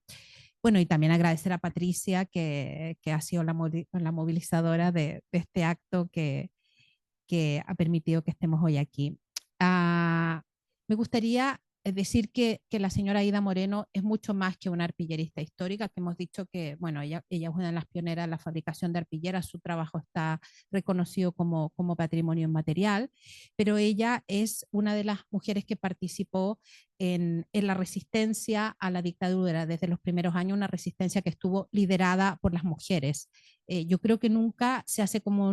Bueno, y también agradecer a Patricia, que ha sido la movilizadora de este acto que ha permitido que estemos hoy aquí. Me gustaría decir que la señora Aida Moreno es mucho más que una arpillerista histórica, que hemos dicho que, bueno, ella es una de las pioneras de la fabricación de arpilleras, su trabajo está reconocido como patrimonio inmaterial, pero ella es una de las mujeres que participó en la resistencia a la dictadura desde los primeros años, una resistencia que estuvo liderada por las mujeres. Yo creo que nunca se hace como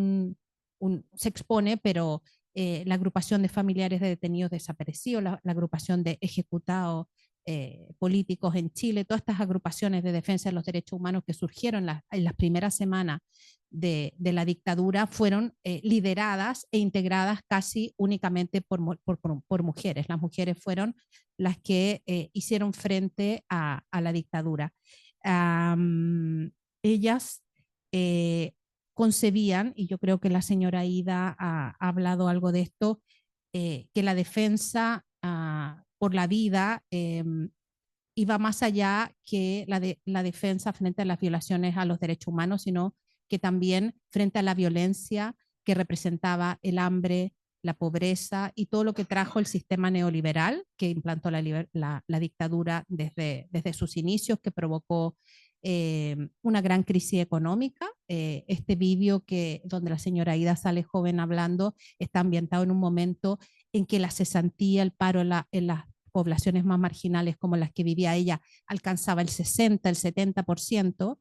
se expone, pero la agrupación de familiares de detenidos desaparecidos, la agrupación de ejecutados políticos en Chile, todas estas agrupaciones de defensa de los derechos humanos que surgieron en las primeras semanas de la dictadura fueron lideradas e integradas casi únicamente por mujeres. Las mujeres fueron las que hicieron frente a la dictadura. Ellas concebían, y yo creo que la señora Aida ha hablado algo de esto, que la defensa por la vida iba más allá que la defensa frente a las violaciones a los derechos humanos, sino que también frente a la violencia que representaba el hambre, la pobreza y todo lo que trajo el sistema neoliberal que implantó la dictadura desde sus inicios, que provocó una gran crisis económica. Este vídeo donde la señora Aida sale joven hablando está ambientado en un momento en que la cesantía, el paro en las poblaciones más marginales como las que vivía ella alcanzaba el 60, el 70%.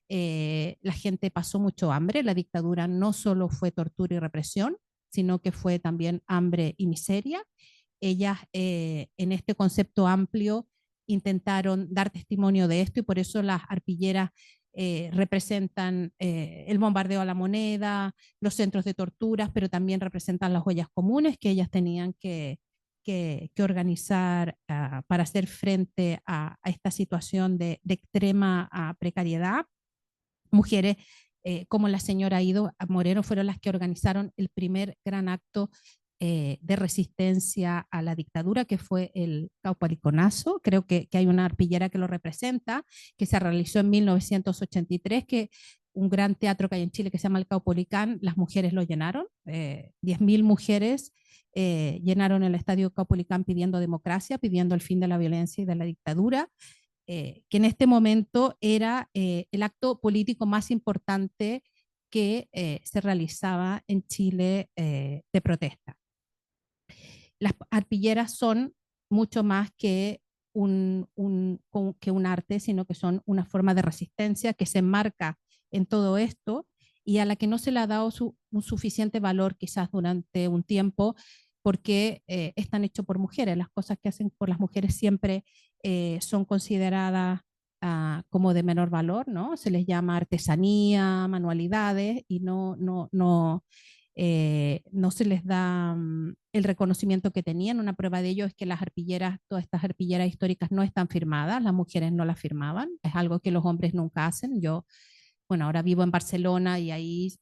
La gente pasó mucho hambre. La dictadura no solo fue tortura y represión, sino que fue también hambre y miseria. Ellas en este concepto amplio intentaron dar testimonio de esto y por eso las arpilleras representan el bombardeo a la moneda, los centros de torturas, pero también representan las ollas comunes que ellas tenían que organizar para hacer frente a esta situación de extrema precariedad. Mujeres como la señora Aida Moreno fueron las que organizaron el primer gran acto de resistencia a la dictadura, que fue el Caupolicanazo. Creo que hay una arpillera que lo representa, que se realizó en 1983, que un gran teatro que hay en Chile que se llama el Caupolicán, las mujeres lo llenaron, 10.000 mujeres llenaron el estadio Caupolicán pidiendo democracia, pidiendo el fin de la violencia y de la dictadura. Que en este momento era el acto político más importante que se realizaba en Chile de protesta. Las arpilleras son mucho más que un arte, sino que son una forma de resistencia que se enmarca en todo esto y a la que no se le ha dado un suficiente valor quizás durante un tiempo, porque están hechos por mujeres. Las cosas que hacen por las mujeres siempre son consideradas como de menor valor, ¿no? Se les llama artesanía, manualidades y no se les da el reconocimiento que tenían. Una prueba de ello es que las arpilleras, todas estas arpilleras históricas no están firmadas, las mujeres no las firmaban, es algo que los hombres nunca hacen. Yo, bueno, ahora vivo en Barcelona y ahí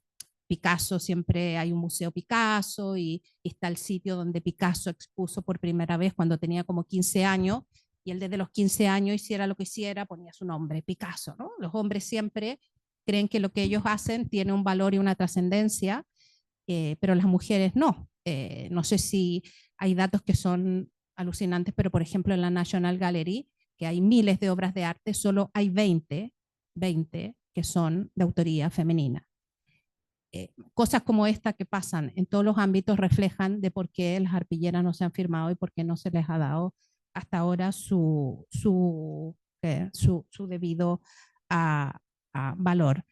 Picasso, siempre hay un museo Picasso y está el sitio donde Picasso expuso por primera vez cuando tenía como 15 años y él desde los 15 años hiciera lo que hiciera, ponía su nombre, Picasso, ¿no? Los hombres siempre creen que lo que ellos hacen tiene un valor y una trascendencia, pero las mujeres no. No sé si hay datos que son alucinantes, pero por ejemplo en la National Gallery, que hay miles de obras de arte, solo hay 20 que son de autoría femenina. Cosas como esta que pasan en todos los ámbitos reflejan de por qué las arpilleras no se han firmado y por qué no se les ha dado hasta ahora su debido valor.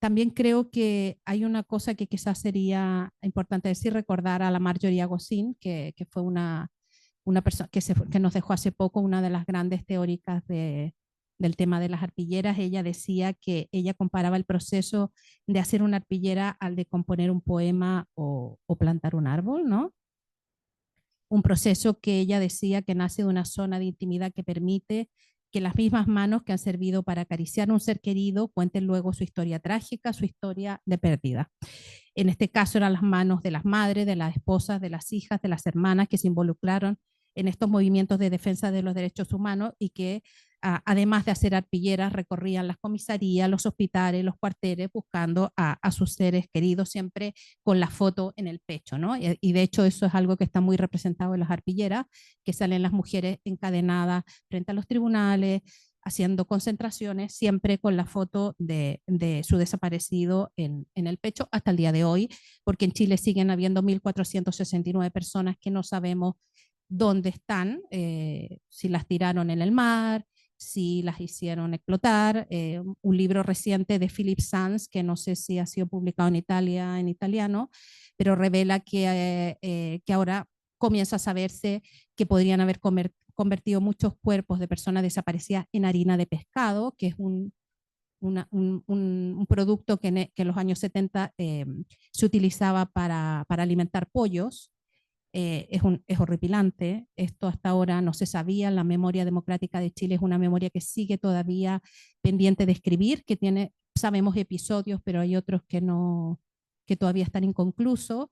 También creo que hay una cosa que quizás sería importante decir, recordar a la Marjorie Agosin, que fue una persona que nos dejó hace poco, una de las grandes teóricas del tema de las arpilleras. Ella decía que ella comparaba el proceso de hacer una arpillera al de componer un poema o plantar un árbol, ¿no? Un proceso que ella decía que nace de una zona de intimidad que permite que las mismas manos que han servido para acariciar a un ser querido cuenten luego su historia trágica, su historia de pérdida. En este caso eran las manos de las madres, de las esposas, de las hijas, de las hermanas que se involucraron en estos movimientos de defensa de los derechos humanos y que además de hacer arpilleras recorrían las comisarías, los hospitales, los cuarteles buscando a sus seres queridos, siempre con la foto en el pecho, ¿no? Y de hecho eso es algo que está muy representado en las arpilleras, que salen las mujeres encadenadas frente a los tribunales, haciendo concentraciones, siempre con la foto de su desaparecido en el pecho hasta el día de hoy, porque en Chile siguen habiendo 1.469 personas que no sabemos dónde están, si las tiraron en el mar, si las hicieron explotar. Un libro reciente de Philip Sands, que no sé si ha sido publicado en Italia en italiano, pero revela que ahora comienza a saberse que podrían haber convertido muchos cuerpos de personas desaparecidas en harina de pescado, que es un producto que en los años 70 se utilizaba para alimentar pollos. Es horripilante. Esto hasta ahora no se sabía. La memoria democrática de Chile es una memoria que sigue todavía pendiente de escribir, que tiene, sabemos episodios, pero hay otros que todavía están inconclusos.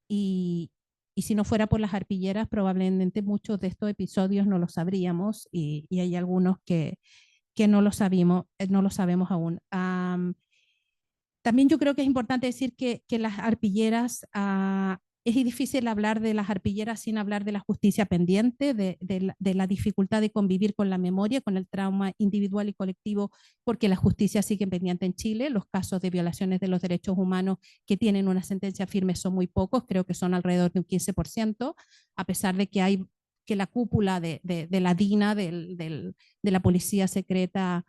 Y si no fuera por las arpilleras, probablemente muchos de estos episodios no los sabríamos y hay algunos que no lo sabemos aún. También yo creo que es importante decir que las arpilleras, es difícil hablar de las arpilleras sin hablar de la justicia pendiente, de la dificultad de convivir con la memoria, con el trauma individual y colectivo, porque la justicia sigue pendiente en Chile. Los casos de violaciones de los derechos humanos que tienen una sentencia firme son muy pocos, creo que son alrededor de un 15%, a pesar de que hay que la cúpula de la DINA, de la policía secreta,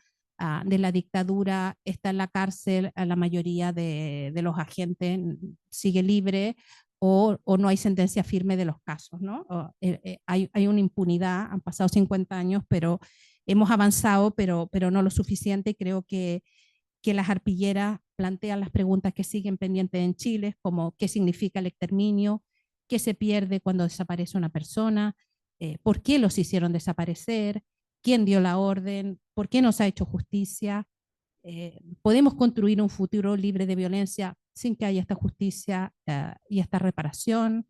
de la dictadura, está en la cárcel, la mayoría de los agentes sigue libre, o no hay sentencia firme de los casos, ¿no? Hay una impunidad, han pasado 50 años, pero hemos avanzado, pero no lo suficiente, y creo que las arpilleras plantean las preguntas que siguen pendientes en Chile, como qué significa el exterminio, qué se pierde cuando desaparece una persona, por qué los hicieron desaparecer, quién dio la orden, por qué no se ha hecho justicia. Podemos construir un futuro libre de violencia sin que haya esta justicia y esta reparación.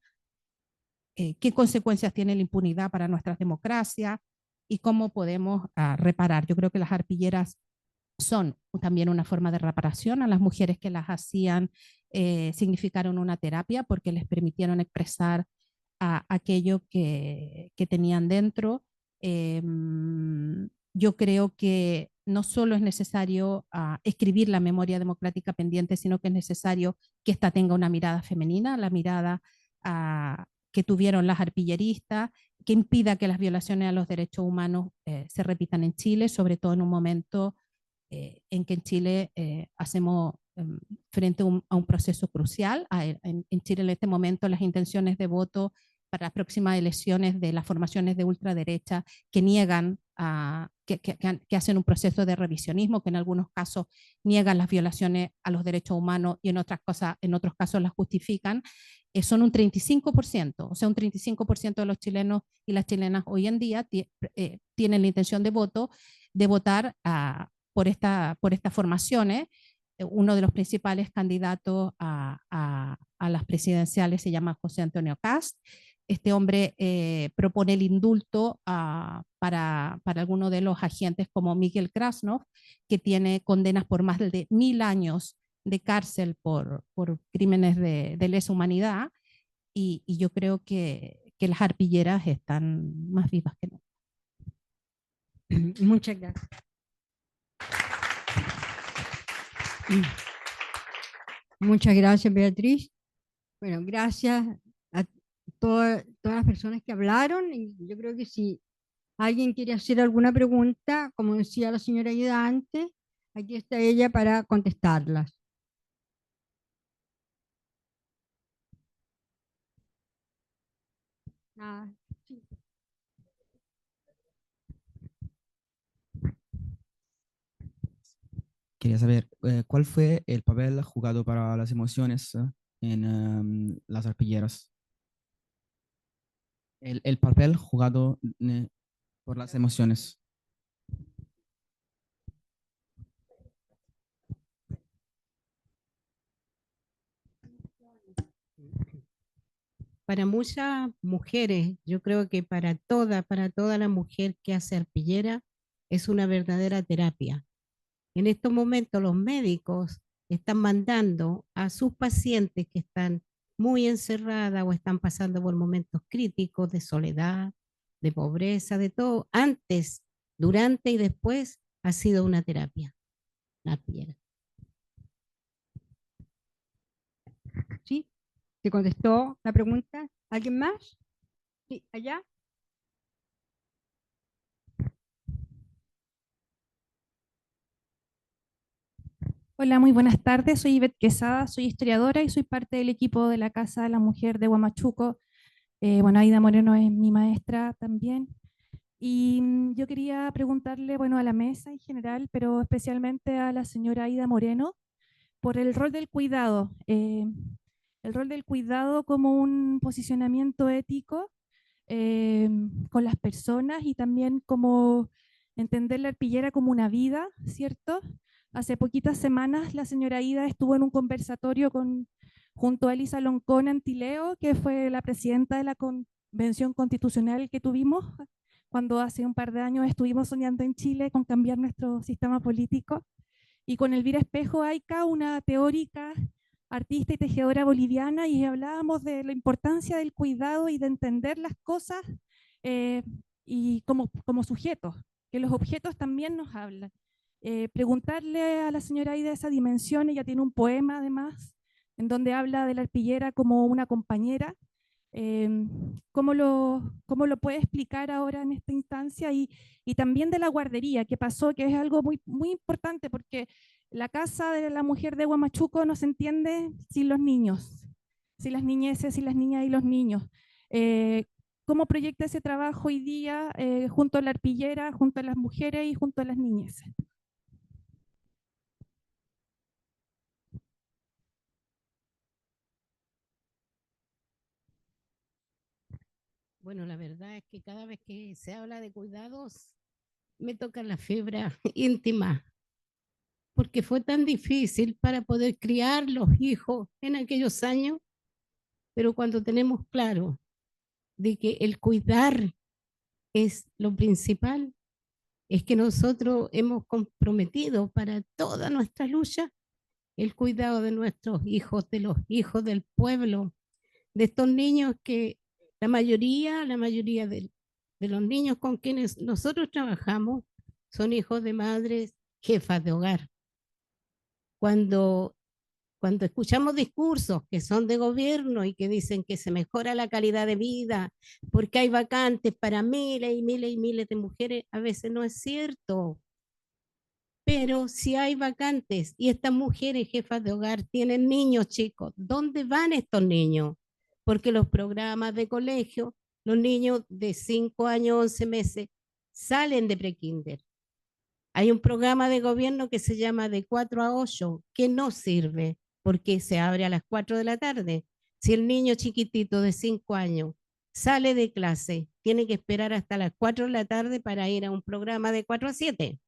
¿Qué consecuencias tiene la impunidad para nuestras democracias? Y cómo podemos reparar. Yo creo que las arpilleras son también una forma de reparación. A las mujeres que las hacían significaron una terapia porque les permitieron expresar aquello que tenían dentro. Yo creo que no solo es necesario escribir la memoria democrática pendiente, sino que es necesario que ésta tenga una mirada femenina, la mirada que tuvieron las arpilleristas, que impida que las violaciones a los derechos humanos se repitan en Chile, sobre todo en un momento en que en Chile hacemos frente a un proceso crucial. En Chile en este momento las intenciones de voto para las próximas elecciones de las formaciones de ultraderecha que niegan, que hacen un proceso de revisionismo, que en algunos casos niegan las violaciones a los derechos humanos y en otros casos las justifican, son un 35%, o sea, un 35% de los chilenos y las chilenas hoy en día tienen la intención de votar por estas formaciones. Uno de los principales candidatos a las presidenciales se llama José Antonio Kast. Este hombre propone el indulto para algunos de los agentes como Miguel Krasnov, que tiene condenas por más de 1000 años de cárcel por crímenes de lesa humanidad, y yo creo que las arpilleras están más vivas que nunca. Muchas gracias. Muchas gracias, Beatriz. Bueno, gracias a todas las personas que hablaron, y yo creo que si alguien quiere hacer alguna pregunta, como decía la señora Ida antes, aquí está ella para contestarlas. Sí. Quería saber cuál fue el papel jugado para las emociones en las arpilleras. El papel jugado por las emociones. Para muchas mujeres, yo creo que para toda la mujer que hace arpillera, es una verdadera terapia. En estos momentos los médicos están mandando a sus pacientes que están muy encerradas o están pasando por momentos críticos de soledad, de pobreza, de todo, antes, durante y después, ha sido una terapia, la arpillera. ¿Sí? ¿Se contestó la pregunta? ¿Alguien más? Sí, allá. Hola, muy buenas tardes. Soy Ivette Quesada, soy historiadora y soy parte del equipo de la Casa de la Mujer de Huamachuco. Bueno, Aida Moreno es mi maestra también. Y yo quería preguntarle, bueno, a la mesa en general, pero especialmente a la señora Aida Moreno, por el rol del cuidado. El rol del cuidado como un posicionamiento ético con las personas, y también como entender la arpillera como una vida, ¿cierto? Hace poquitas semanas la señora Ida estuvo en un conversatorio junto a Elisa Loncón Antileo, que fue la presidenta de la convención constitucional que tuvimos cuando hace un par de años estuvimos soñando en Chile con cambiar nuestro sistema político. y con Elvira Espejo Ayca, una teórica, artista y tejedora boliviana, y hablábamos de la importancia del cuidado y de entender las cosas y como sujetos, que los objetos también nos hablan. Preguntarle a la señora Aida esa dimensión, ella tiene un poema además, en donde habla de la arpillera como una compañera. ¿Cómo lo puede explicar ahora en esta instancia? Y también de la guardería, que pasó, que es algo muy, muy importante, porque la casa de la mujer de Huamachuco no se entiende sin los niños, sin las niñeces, sin las niñas y los niños. ¿Cómo proyecta ese trabajo hoy día junto a la arpillera, junto a las mujeres y junto a las niñeces? Bueno, la verdad es que cada vez que se habla de cuidados, me toca la fibra íntima, porque fue tan difícil para poder criar los hijos en aquellos años, pero cuando tenemos claro de que el cuidar es lo principal, es que nosotros hemos comprometido para toda nuestra lucha el cuidado de nuestros hijos, de los hijos del pueblo, de estos niños que la mayoría de los niños con quienes nosotros trabajamos son hijos de madres jefas de hogar. Cuando escuchamos discursos que son de gobierno y que dicen que se mejora la calidad de vida porque hay vacantes para miles y miles y miles de mujeres, a veces no es cierto. Pero si hay vacantes y estas mujeres jefas de hogar tienen niños chicos, ¿dónde van estos niños? Porque los programas de colegio, los niños de 5 años, 11 meses, salen de prekinder. Hay un programa de gobierno que se llama de 4 a 8, que no sirve porque se abre a las 4 de la tarde. Si el niño chiquitito de 5 años sale de clase, tiene que esperar hasta las 4 de la tarde para ir a un programa de 4 a 7.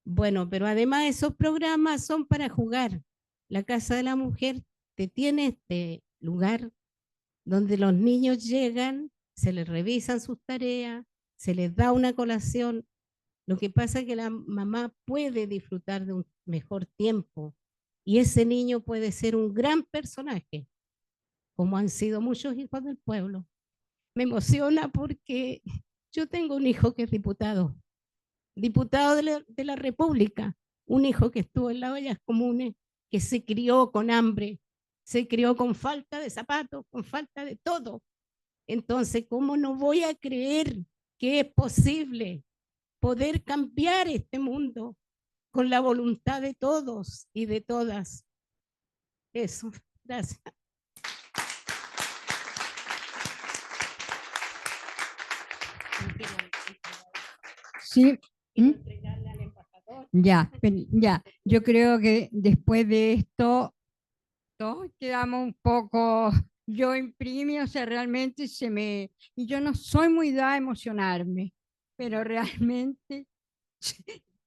Bueno, pero además esos programas son para jugar. La Casa de la Mujer tiene este lugar donde los niños llegan, se les revisan sus tareas, se les da una colación. Lo que pasa es que la mamá puede disfrutar de un mejor tiempo y ese niño puede ser un gran personaje, como han sido muchos hijos del pueblo. Me emociona porque yo tengo un hijo que es diputado de la República, un hijo que estuvo en las ollas comunes, que se crió con hambre, se crió con falta de zapatos, con falta de todo. Entonces, ¿cómo no voy a creer que es posible poder cambiar este mundo con la voluntad de todos y de todas? Eso, gracias. Sí. Ya, ya. Yo creo que después de esto todos quedamos un poco, yo imprimi, o sea, realmente y yo no soy muy dada a emocionarme, pero realmente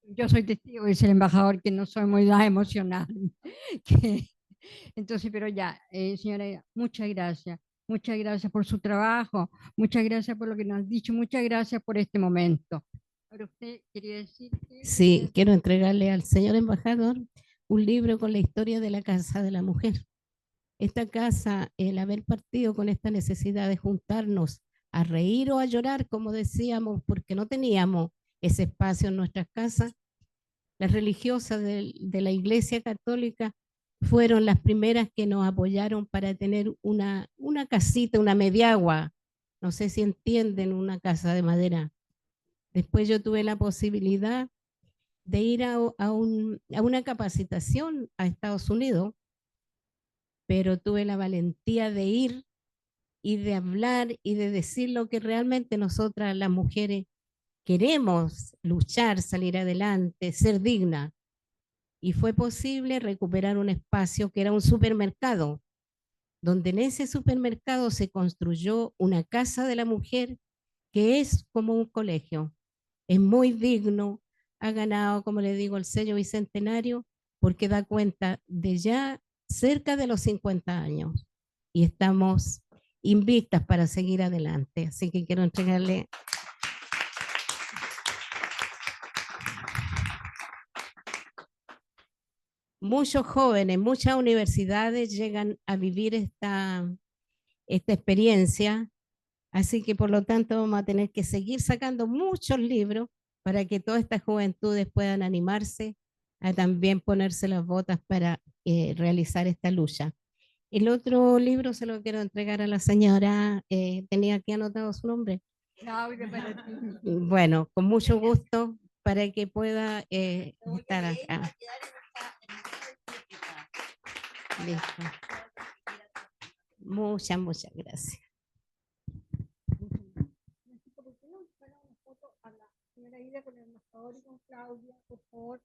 yo soy testigo, dice el embajador, que no soy muy dada a emocionarme. Entonces, pero ya, señora, muchas gracias por su trabajo, muchas gracias por lo que nos has dicho, muchas gracias por este momento. Ahora usted quería decir que... Sí, quiero entregarle al señor embajador un libro con la historia de la Casa de la Mujer. Esta casa, el haber partido con esta necesidad de juntarnos a reír o a llorar, como decíamos, porque no teníamos ese espacio en nuestras casas, las religiosas de la Iglesia Católica fueron las primeras que nos apoyaron para tener una casita, una mediagua, no sé si entienden, una casa de madera. Después yo tuve la posibilidad de ir a una capacitación a Estados Unidos, pero tuve la valentía de ir y de hablar y de decir lo que realmente nosotras las mujeres queremos: luchar, salir adelante, ser digna. Y fue posible recuperar un espacio que era un supermercado, donde en ese supermercado se construyó una casa de la mujer que es como un colegio. Es muy digno, ha ganado, como le digo, el sello bicentenario, porque da cuenta de ya cerca de los 50 años y estamos invistas para seguir adelante. Así que quiero entregarle... muchos jóvenes, muchas universidades llegan a vivir esta experiencia, así que por lo tanto vamos a tener que seguir sacando muchos libros para que todas estas juventudes puedan animarse a también ponerse las botas para realizar esta lucha. El otro libro se lo quiero entregar a la señora, tenía aquí anotado su nombre. Claudia, para ti. Bueno, con mucho gusto para que pueda estar acá. Listo. Muchas gracias. ¿Por qué no buscar una foto a la señora Ida con el embajador y con Claudia, por favor?